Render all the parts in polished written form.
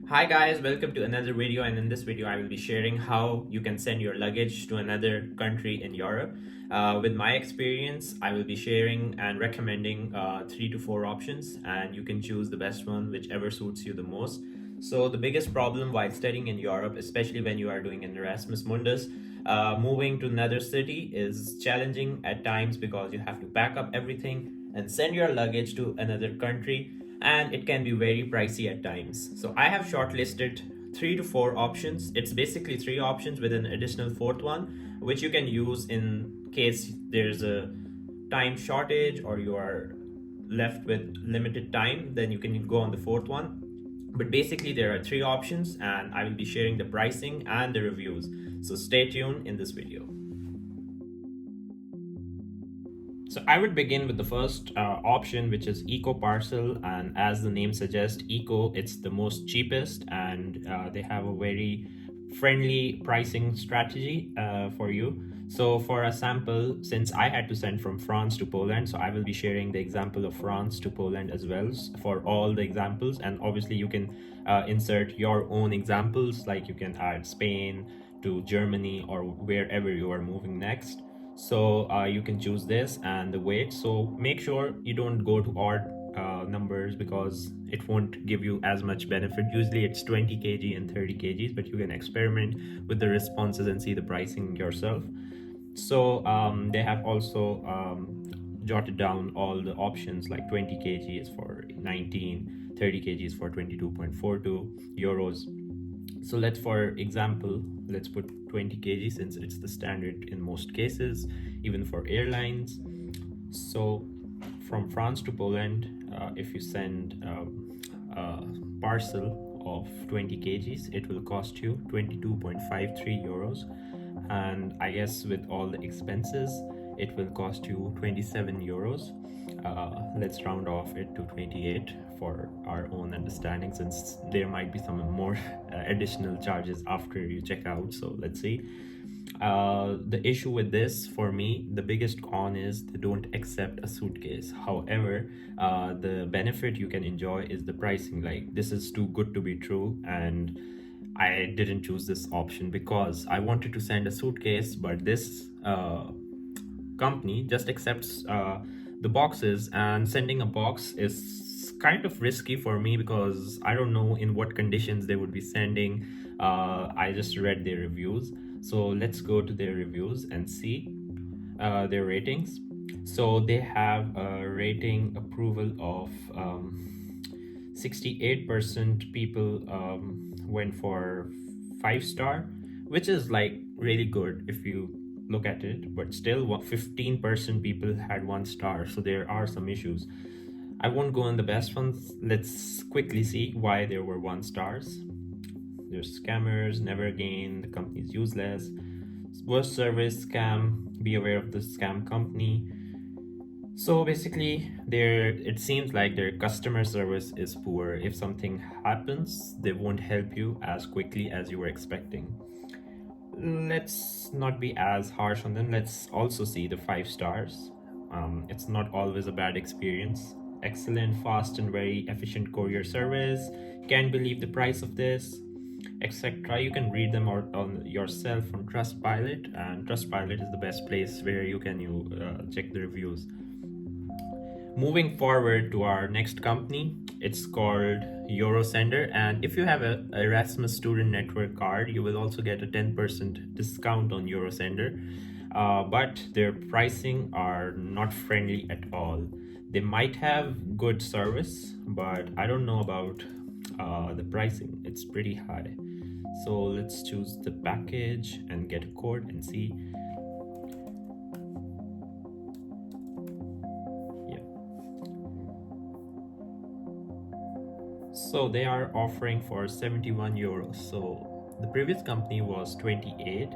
Hi guys, welcome to another video, and in this video I will be sharing how you can send your luggage to another country in Europe. With my experience, I will be sharing and recommending 3 to 4 options, and you can choose the best one, whichever suits you the most. So the biggest problem while studying in Europe, especially when you are doing an Erasmus Mundus, moving to another city is challenging at times because you have to pack up everything and send your luggage to another country, and it can be very pricey at times. So I have shortlisted 3 to 4 options. It's basically 3 options with an additional fourth one, which you can use in case there's a time shortage or you are left with limited time, then you can go on the fourth one. But basically, there are 3 options, and I will be sharing the pricing and the reviews. So stay tuned in this video. So I would begin with the first option, which is EcoParcel, and as the name suggests, Eco, it's the most cheapest, and they have a very friendly pricing strategy for you. So for a sample, since I had to send from France to Poland, so I will be sharing the example of France to Poland as well for all the examples, and obviously you can insert your own examples, like you can add Spain to Germany or wherever you are moving next. So you can choose this and the weight. So make sure you don't go to odd numbers because it won't give you as much benefit. Usually it's 20 kg and 30 kgs, but you can experiment with the responses and see the pricing yourself. So they have also jotted down all the options, like 20 kg is for 19, 30 kg is for 22.42 euros. So for example, let's put 20 kg since it's the standard in most cases, even for airlines. So from France to Poland, if you send a parcel of 20 kgs, it will cost you 22.53 euros. And I guess with all the expenses, it will cost you 27 euros. Let's round off it to 28 for our own understanding, since there might be some more additional charges after you check out. So let's see. The issue with this, for me, the biggest con is they don't accept a suitcase. However, the benefit you can enjoy is the pricing. Like, this is too good to be true, and I didn't choose this option because I wanted to send a suitcase, but this company just accepts the boxes, and sending a box is kind of risky for me because I don't know in what conditions they would be sending. I just read their reviews, so let's go to their reviews and see their ratings. So they have a rating approval of 68% people went for 5-star, which is like really good if you look at it, but still 15% people had 1 star, so there are some issues. I won't go on the best ones. Let's quickly see why there were 1 stars. There's scammers, never again, the company is useless, worst service, scam, be aware of the scam company. So basically, it seems like their customer service is poor. If something happens, they won't help you as quickly as you were expecting. Let's not be as harsh on them. Let's also see the 5 stars. It's not always a bad experience. Excellent, fast, and very efficient courier service. Can't believe the price of this, etc. You can read them out on yourself on Trustpilot, and Trustpilot is the best place where you can check the reviews. Moving forward to our next company, it's called EuroSender, and if you have a Erasmus Student Network card, you will also get a 10% discount on EuroSender. But their pricing are not friendly at all. They might have good service, but I don't know about the pricing. It's pretty high. So let's choose the package and get a code and see. So they are offering for 71 euros. So the previous company was 28,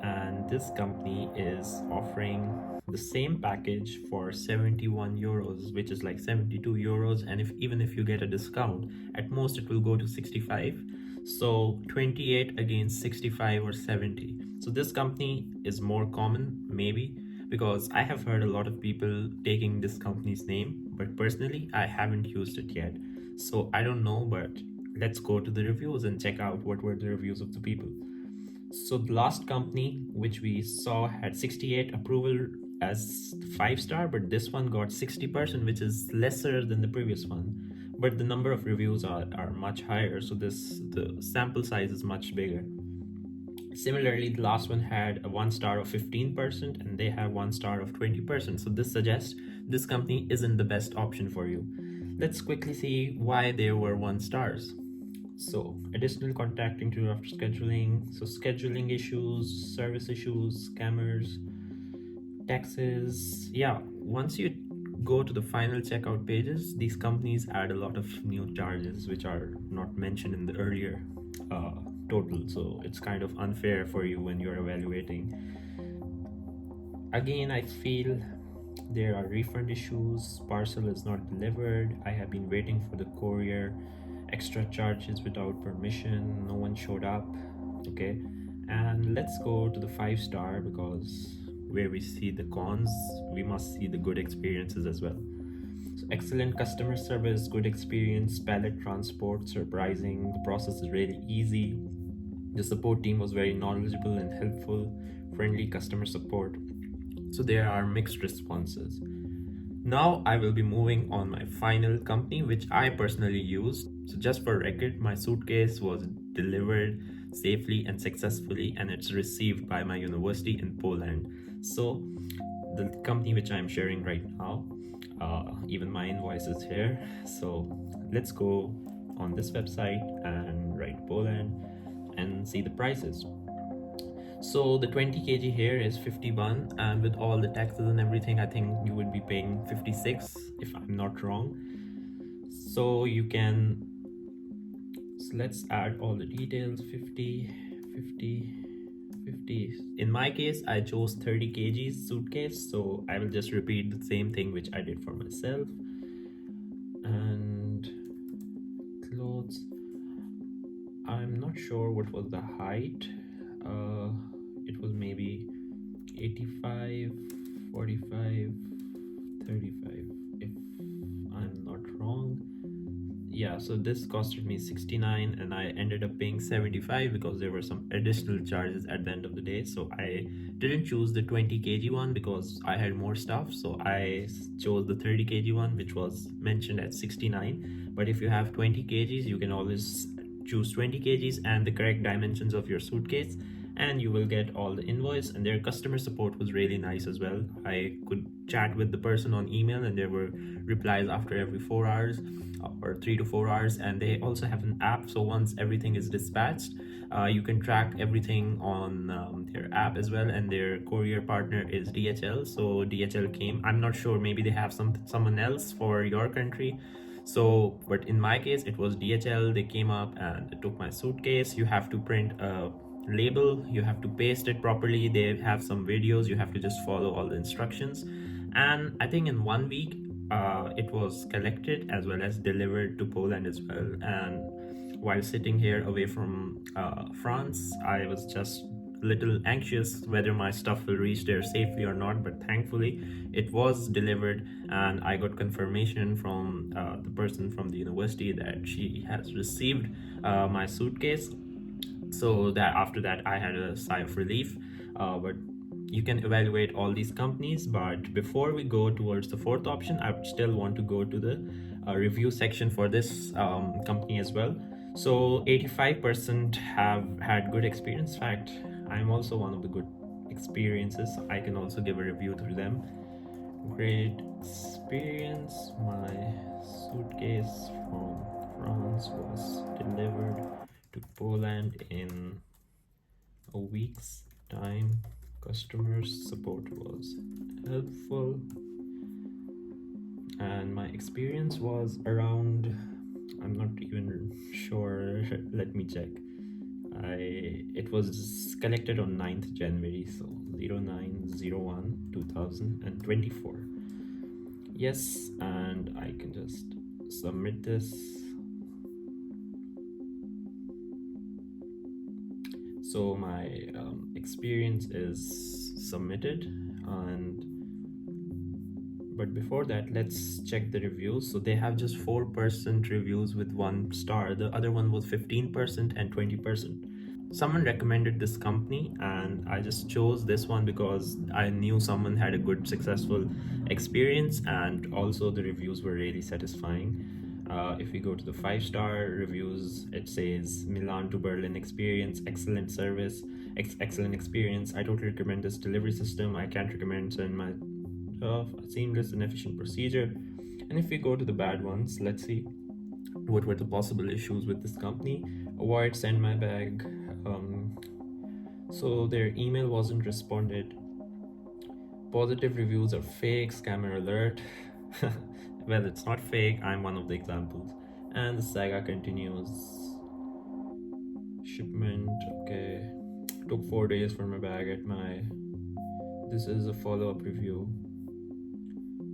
and this company is offering the same package for 71 euros, which is like 72 euros. And even if you get a discount, at most it will go to 65. So 28 against 65 or 70. So this company is more common, maybe, because I have heard a lot of people taking this company's name, but personally I haven't used it yet. So I don't know, but let's go to the reviews and check out what were the reviews of the people. So the last company which we saw had 68 approval as 5 star, but this one got 60%, which is lesser than the previous one. But the number of reviews are much higher, so the sample size is much bigger. Similarly, the last one had a 1 star of 15%, and they have 1 star of 20%. So this suggests this company isn't the best option for you. Let's quickly see why they were 1 stars. So, additional contacting to after scheduling. So, scheduling issues, service issues, scammers, taxes. Yeah, once you go to the final checkout pages, these companies add a lot of new charges which are not mentioned in the earlier uh, total. So, it's kind of unfair for you when you're evaluating. Again, I feel there are refund issues, parcel is not delivered, I have been waiting for the courier, extra charges without permission, no one showed up. Okay, and let's go to the 5 star, because where we see the cons, we must see the good experiences as well. So excellent customer service, good experience, pallet transport surprising, the process is really easy, the support team was very knowledgeable and helpful, friendly customer support. So there are mixed responses. Now I will be moving on my final company which I personally used. So just for record, my suitcase was delivered safely and successfully, and it's received by my university in Poland. So the company which I'm sharing right now, even my invoice is here. So let's go on this website and write Poland and see the prices. So the 20 kg here is 51, and with all the taxes and everything, I think you would be paying 56 if I'm not wrong. So you can, so let's add all the details. 50, 50, 50. In my case, I chose 30 kg suitcase, so I will just repeat the same thing which I did for myself. And clothes, I'm not sure what was the height. It was maybe 85, 45, 35, if I'm not wrong. Yeah, so this costed me 69, and I ended up paying 75 because there were some additional charges at the end of the day. So I didn't choose the 20 kg one because I had more stuff, so I chose the 30 kg one, which was mentioned at 69. But if you have 20 kgs, you can always choose 20 kgs and the correct dimensions of your suitcase, and you will get all the invoice. And their customer support was really nice as well. I could chat with the person on email, and there were replies after every 4 hours or 3 to 4 hours. And they also have an app, so once everything is dispatched, you can track everything on their app as well. And their courier partner is DHL, so DHL came. I'm not sure, maybe they have someone else for your country. So, but in my case, it was DHL. They came up and took my suitcase. You have to print a label, you have to paste it properly, they have some videos, you have to just follow all the instructions. And I think in 1 week it was collected as well as delivered to Poland as well. And while sitting here away from France, I was just a little anxious whether my stuff will reach there safely or not, but thankfully it was delivered, and I got confirmation from the person from the university that she has received my suitcase. So that after that I had a sigh of relief. But you can evaluate all these companies, but before we go towards the fourth option, I would still want to go to the review section for this company as well. So 85% have had good experience. In fact, I'm also one of the good experiences, I can also give a review through them. Great experience, my suitcase from France was delivered to Poland in a week's time. Customer support was helpful, and my experience was around, I'm not even sure, let me check. It was collected on 9th January, so 09/01/2024. Yes, and I can just submit this. So my experience is submitted, and But before that, let's check the reviews. So they have just 4% reviews with 1 star. The other one was 15% and 20%. Someone recommended this company, and I just chose this one because I knew someone had a good, successful experience, and also the reviews were really satisfying. If we go to the 5-star reviews, it says Milan to Berlin experience, excellent service, excellent experience. I totally recommend this delivery system. I can't recommend send my seamless and efficient procedure. And if we go to the bad ones, let's see what were the possible issues with this company. Avoid SendMyBag. So their email wasn't responded. Positive reviews are fake, scammer alert. Well, it's not fake, I'm one of the examples. And the saga continues. Shipment, okay. Took 4 days for my bag at my. This is a follow-up review.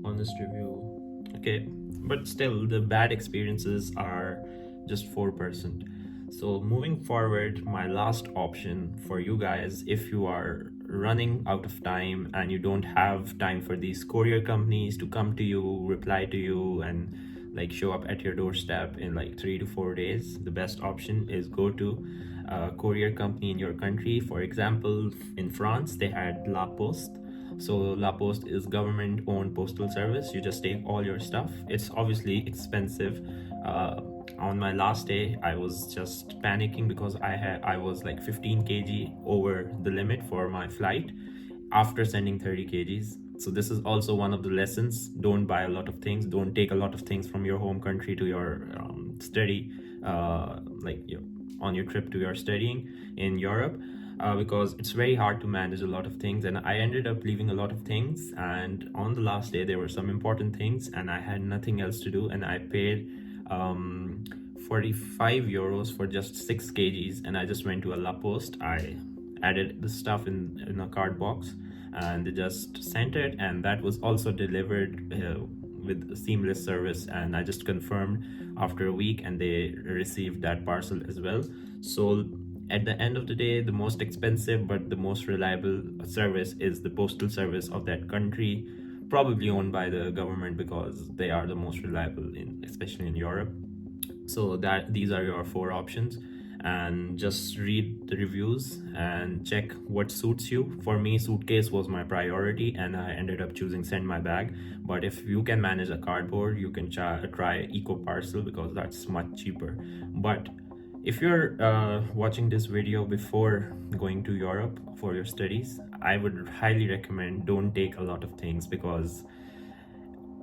Honest review. Okay, but still, the bad experiences are just 4%. So moving forward, my last option for you guys, if you are running out of time and you don't have time for these courier companies to come to you, reply to you, and like show up at your doorstep in like 3 to 4 days, the best option is go to a courier company in your country. For example, in France, they had LaPoste. So LaPoste is government-owned postal service. You just take all your stuff. It's obviously expensive. On my last day, I was just panicking because I was like 15 kg over the limit for my flight after sending 30 kgs. So this is also one of the lessons. Don't buy a lot of things. Don't take a lot of things from your home country to your study, on your trip to your studying in Europe. Because it's very hard to manage a lot of things, and I ended up leaving a lot of things, and on the last day there were some important things and I had nothing else to do, and I paid 45 euros for just 6 kgs, and I just went to a LaPoste. I added the stuff in a card box and they just sent it, and that was also delivered with seamless service, and I just confirmed after a week and they received that parcel as well. So at the end of the day, the most expensive but the most reliable service is the postal service of that country, probably owned by the government because they are the most reliable, especially in Europe. So that these are your 4 options, and just read the reviews and check what suits you. For me, suitcase was my priority and I ended up choosing SendMyBag. But if you can manage a cardboard, you can try EcoParcel because that's much cheaper. But if you're watching this video before going to Europe for your studies, I would highly recommend don't take a lot of things, because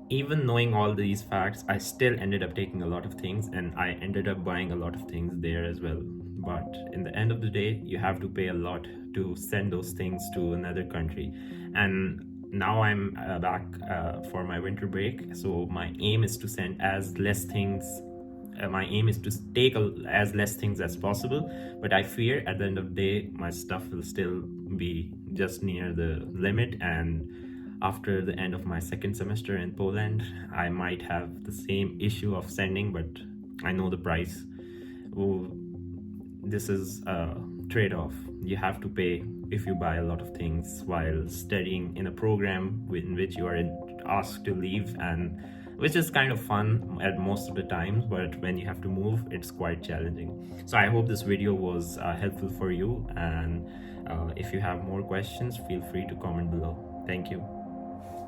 even knowing all these facts, I still ended up taking a lot of things and I ended up buying a lot of things there as well. But in the end of the day, you have to pay a lot to send those things to another country. And now I'm back for my winter break, so my aim is to send as less things. My aim is to take as less things as possible, but I fear at the end of the day my stuff will still be just near the limit, and after the end of my second semester in Poland, I might have the same issue of sending, but I know the price. This is a trade-off. You have to pay if you buy a lot of things while studying in a program in which you are asked to leave, and which is kind of fun at most of the times, but when you have to move, it's quite challenging. So I hope this video was helpful for you, and if you have more questions, feel free to comment below. Thank you.